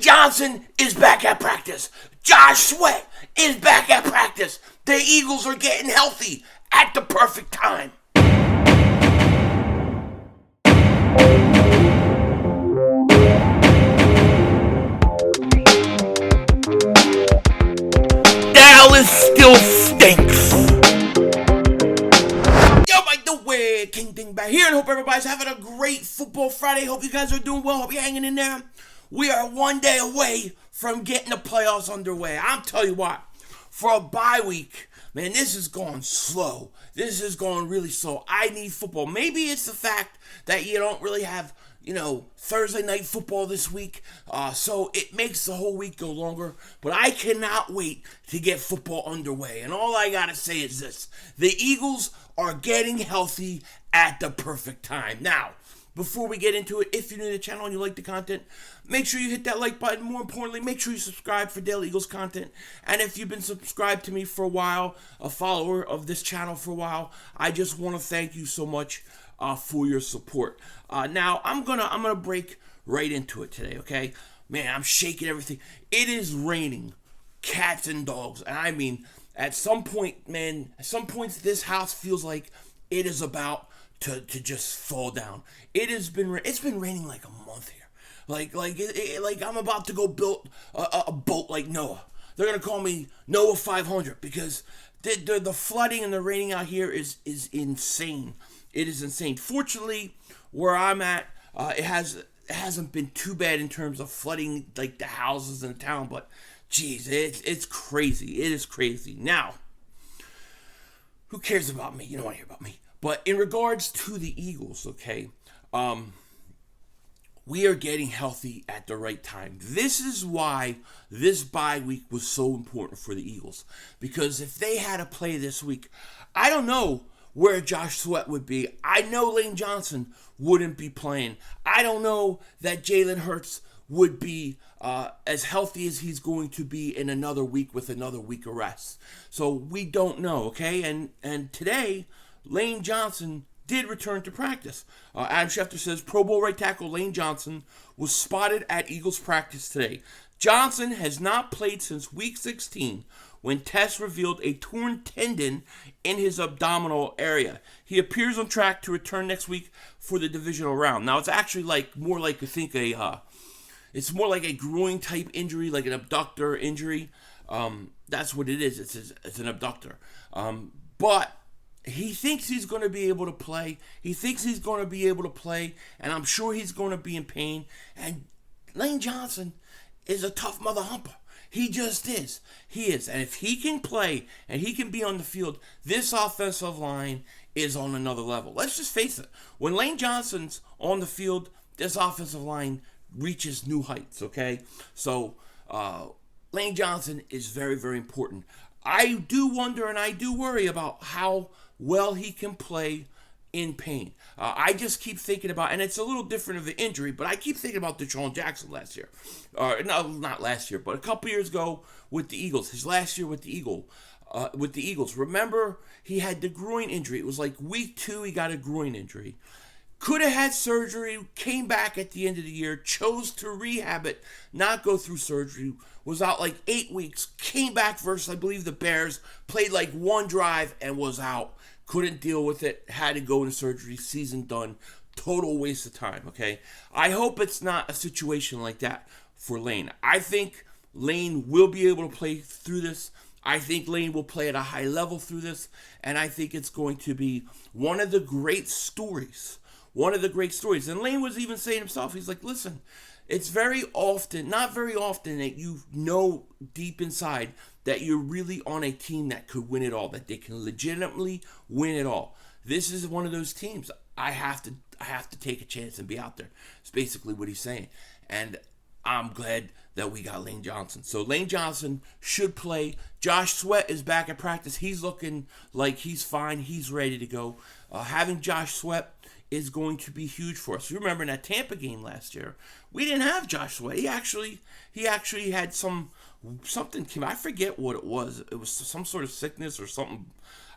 Johnson is back at practice. Josh Sweat is back at practice. The Eagles are getting healthy at the perfect time. Dallas still stinks. Yo, by the way, King Dingbat here, and hope everybody's having a great football Friday. Hope you guys are doing well. Hope you're hanging in there. We are one day away from getting the playoffs underway. I'm telling you what, for a bye week, man, this is going slow. This is going really slow. I need football. Maybe it's the fact that you don't really have, Thursday night football this week, so it makes the whole week go longer. But I cannot wait to get football underway. And all I gotta say is this: the Eagles are getting healthy at the perfect time. Now, before we get into it, if you're new to the channel and you like the content, make sure you hit that like button. More importantly, make sure you subscribe for daily Eagles content. And if you've been subscribed to me for a while, a follower of this channel for a while, I just want to thank you so much for your support. Now, I'm gonna break right into it today, okay? Man, I'm shaking everything. It is raining cats and dogs. And I mean, at some point, man, at some points, this house feels like it is about to just fall down. It's been raining like a month here. Like I'm about to go build a boat like Noah. They're gonna call me Noah 500 because the flooding and the raining out here is insane. It is insane. Fortunately, where I'm at, it hasn't been too bad in terms of flooding like the houses in the town. But geez, it's crazy. It is crazy. Now, who cares about me? You don't want to hear about me. But in regards to the Eagles, okay, we are getting healthy at the right time. This is why this bye week was so important for the Eagles. Because if they had to play this week, I don't know where Josh Sweat would be. I know Lane Johnson wouldn't be playing. I don't know that Jalen Hurts would be as healthy as he's going to be in another week with another week of rest. So we don't know, okay? And today, Lane Johnson did return to practice. Adam Schefter says Pro Bowl right tackle Lane Johnson was spotted at Eagles practice today. Johnson has not played since week 16 when tests revealed a torn tendon in his abdominal area. He appears on track to return next week for the divisional round. Now, it's actually more like it's more like a groin type injury, like an abductor injury. That's what it is. It's an abductor. But he thinks he's going to be able to play. And I'm sure he's going to be in pain. And Lane Johnson is a tough mother humper. He just is. He is. And if he can play and he can be on the field, this offensive line is on another level. Let's just face it. When Lane Johnson's on the field, this offensive line reaches new heights, okay? So, Lane Johnson is very, very important. I do wonder and I do worry about how well he can play in pain. I just keep thinking about, and it's a little different of an injury, but I keep thinking about Deshaun Jackson last year. No, not last year, but a couple years ago with the Eagles. His last year with the Eagles. Remember, he had the groin injury. It was like week 2, he got a groin injury. Could have had surgery, came back at the end of the year, chose to rehab it, not go through surgery, was out like 8 weeks, came back versus, I believe, the Bears, played like one drive and was out. Couldn't deal with it, had to go into surgery, season done. Total waste of time, okay? I hope it's not a situation like that for Lane. I think Lane will be able to play through this. I think Lane will play at a high level through this, and I think it's going to be one of the great stories. And Lane was even saying himself, he's like, listen, it's not very often that you know deep inside that you're really on a team that could win it all, that they can legitimately win it all. This is one of those teams. I have to take a chance and be out there. It's basically what he's saying. And I'm glad that we got Lane Johnson. So Lane Johnson should play. Josh Sweat is back at practice. He's looking like he's fine. He's ready to go. Having Josh Sweat is going to be huge for us. You remember in that Tampa game last year, we didn't have Josh Sweat. He actually had something came. I forget what it was. It was some sort of sickness or something.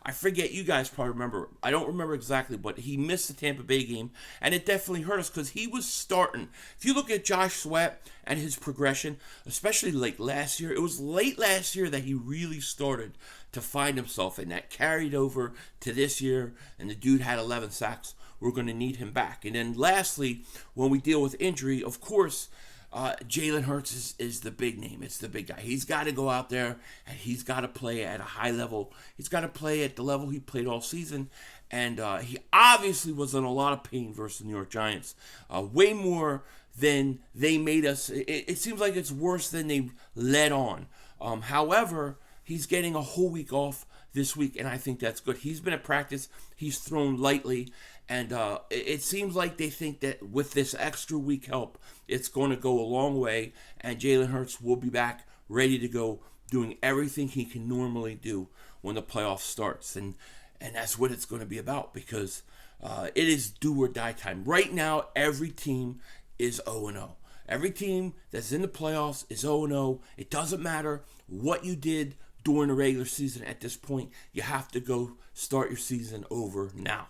I forget, you guys probably remember. I don't remember exactly, but he missed the Tampa Bay game, and it definitely hurt us because he was starting. If you look at Josh Sweat and his progression, especially like last year, it was late last year that he really started to find himself, and that carried over to this year, and the dude had 11 sacks. We're going to need him back. And then lastly, when we deal with injury, of course, Jalen Hurts is the big name. It's the big guy. He's got to go out there and he's got to play at a high level. He's got to play at the level he played all season. And he obviously was in a lot of pain versus the New York Giants. Way more than they made us. It seems like it's worse than they led on. However, he's getting a whole week off this week, and I think that's good. He's been at practice. He's thrown lightly. And it seems like they think that with this extra week help, it's going to go a long way. And Jalen Hurts will be back ready to go, doing everything he can normally do when the playoffs starts. And that's what it's going to be about, because it is do or die time. Right now, every team is 0-0. Every team that's in the playoffs is 0-0. It doesn't matter what you did during the regular season at this point. You have to go start your season over now.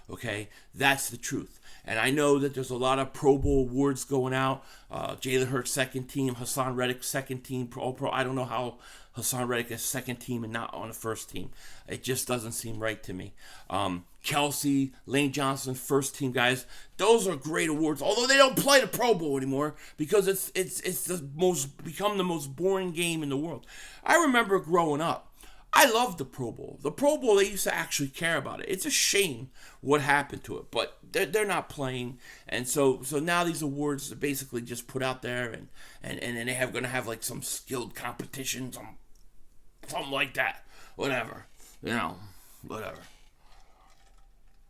Okay, that's the truth. And I know that there's a lot of Pro Bowl awards going out. Jalen Hurts second team, Hassan Reddick second team, Pro. I don't know how Hassan Reddick is second team and not on the first team. It just doesn't seem right to me. Kelsey, Lane Johnson, first team guys. Those are great awards. Although they don't play the Pro Bowl anymore because it's become the most boring game in the world. I remember growing up, I loved the Pro Bowl. The Pro Bowl, they used to actually care about it. It's a shame what happened to it, but they're not playing, and so now these awards are basically just put out there, and they going to have like some skilled competition, something like that, whatever, whatever.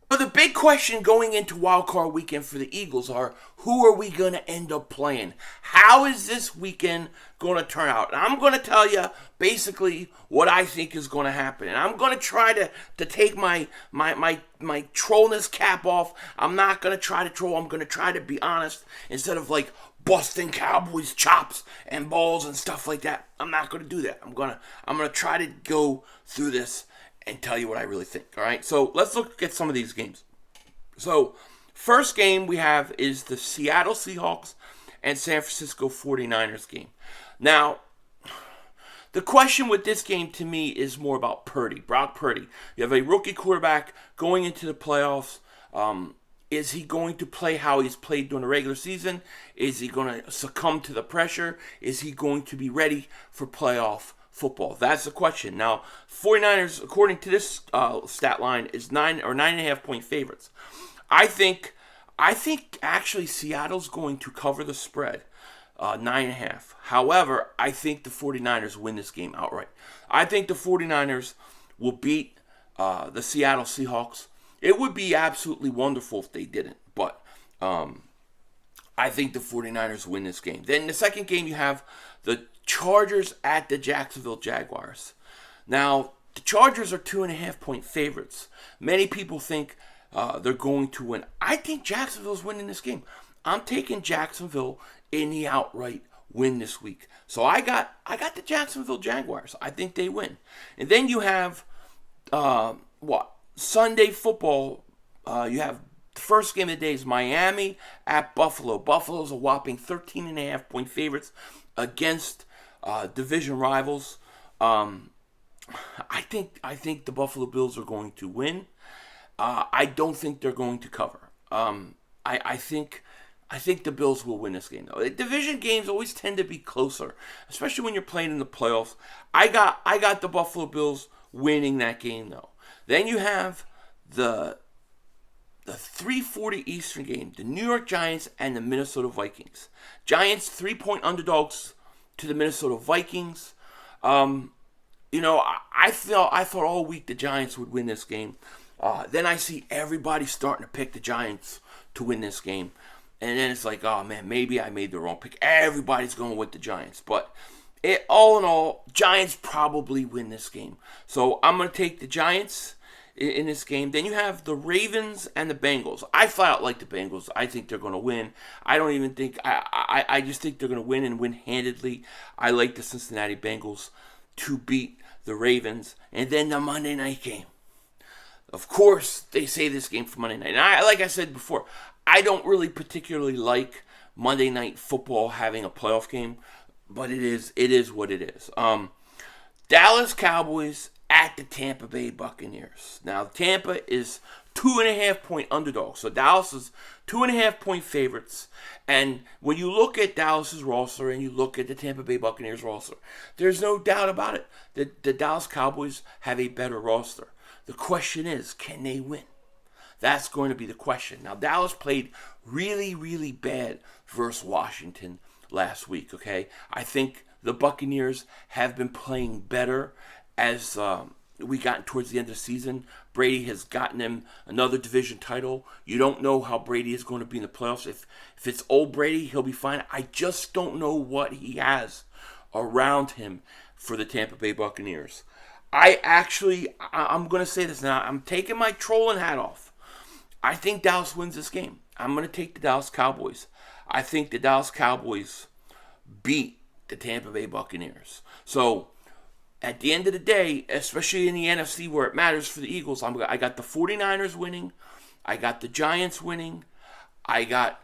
But the big question going into Wild Card Weekend for the Eagles are, who are we going to end up playing? How is this weekend going to turn out? And I'm going to tell you basically what I think is going to happen. And I'm going to try to take my trollness cap off. I'm not going to try to troll. I'm going to try to be honest instead of like busting Cowboys chops and balls and stuff like that. I'm not going to do that. I'm going to try to go through this and tell you what I really think, all right? So let's look at some of these games. So first game we have is the Seattle Seahawks and San Francisco 49ers game. Now, the question with this game to me is more about Purdy, Brock Purdy. You have a rookie quarterback going into the playoffs. Is he going to play how he's played during the regular season? Is he going to succumb to the pressure? Is he going to be ready for playoff football? That's the question. Now, 49ers, according to this stat line, is 9.5 point favorites. I think actually Seattle's going to cover the spread, 9.5. However, I think the 49ers win this game outright. I think the 49ers will beat the Seattle Seahawks. It would be absolutely wonderful if they didn't, but I think the 49ers win this game. Then the second game you have the Chargers at the Jacksonville Jaguars. Now, the Chargers are 2.5 point favorites. Many people think they're going to win. I think Jacksonville's winning this game. I'm taking Jacksonville in the outright win this week. So I got the Jacksonville Jaguars. I think they win. And then you have Sunday football. You have the first game of the day is Miami at Buffalo. Buffalo's a whopping 13.5 point favorites against division rivals. I think the Buffalo Bills are going to win. I don't think they're going to cover. I think the Bills will win this game though. Division games always tend to be closer, especially when you're playing in the playoffs. I got the Buffalo Bills winning that game though. Then you have the 3:40 Eastern game, the New York Giants and the Minnesota Vikings. Giants 3-point underdogs to the Minnesota Vikings. I thought all week the Giants would win this game. Then I see everybody starting to pick the Giants to win this game. And then it's like, oh man, maybe I made the wrong pick. Everybody's going with the Giants. But all in all, Giants probably win this game. So I'm going to take the Giants in this game. Then you have the Ravens and the Bengals. I flat out like the Bengals. I think they're going to win. I don't even think, I just think they're going to win and win handedly. I like the Cincinnati Bengals to beat the Ravens. And then the Monday night game. Of course, they say this game for Monday night. And like I said before, I don't really particularly like Monday Night Football having a playoff game, but it is what it is. Dallas Cowboys at the Tampa Bay Buccaneers. Now, Tampa is 2.5-point underdogs. So Dallas is 2.5-point favorites. And when you look at Dallas's roster and you look at the Tampa Bay Buccaneers roster, there's no doubt about it that the Dallas Cowboys have a better roster. The question is, can they win? That's going to be the question. Now, Dallas played really, really bad versus Washington last week, okay? I think the Buccaneers have been playing better as we got towards the end of the season. Brady has gotten them another division title. You don't know how Brady is going to be in the playoffs. If it's old Brady, he'll be fine. I just don't know what he has around him for the Tampa Bay Buccaneers. I'm going to say this now. I'm taking my trolling hat off. I think Dallas wins this game. I'm going to take the Dallas Cowboys. I think the Dallas Cowboys beat the Tampa Bay Buccaneers. So, at the end of the day, especially in the NFC where it matters for the Eagles, I got the 49ers winning. I got the Giants winning. I got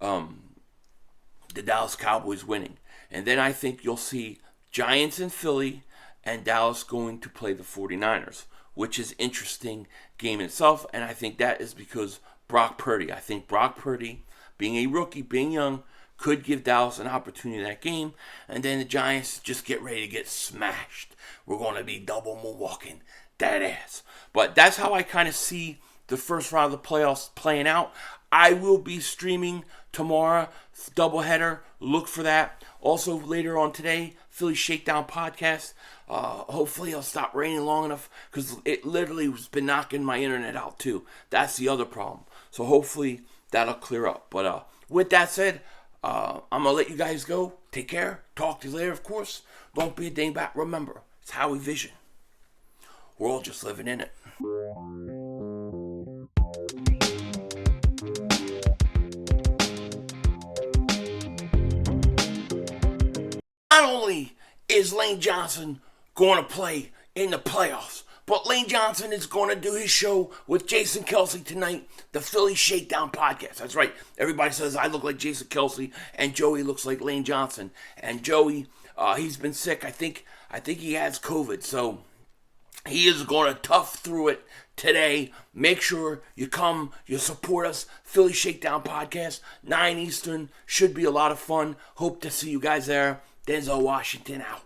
the Dallas Cowboys winning. And then I think you'll see Giants in Philly and Dallas going to play the 49ers, which is interesting game in itself. And I think that is because Brock Purdy. I think Brock Purdy, being a rookie, being young, could give Dallas an opportunity in that game. And then the Giants just get ready to get smashed. We're going to be double moonwalking that ass. But that's how I kind of see the first round of the playoffs playing out. I will be streaming tomorrow, doubleheader. Look for that. Also, later on today, Philly Shakedown podcast. Hopefully, it'll stop raining long enough because it literally has been knocking my internet out too. That's the other problem. So hopefully, that'll clear up. But with that said, I'm going to let you guys go. Take care. Talk to you later, of course. Don't be a dingbat. Remember, it's how we vision. We're all just living in it. Not only is Lane Johnson going to play in the playoffs, but Lane Johnson is going to do his show with Jason Kelsey tonight, the Philly Shakedown podcast. That's right. Everybody says I look like Jason Kelsey and Joey looks like Lane Johnson. And Joey, he's been sick. I think he has COVID. So he is going to tough through it today. Make sure you come, you support us. Philly Shakedown podcast, 9 Eastern. Should be a lot of fun. Hope to see you guys there. Denzel Washington out.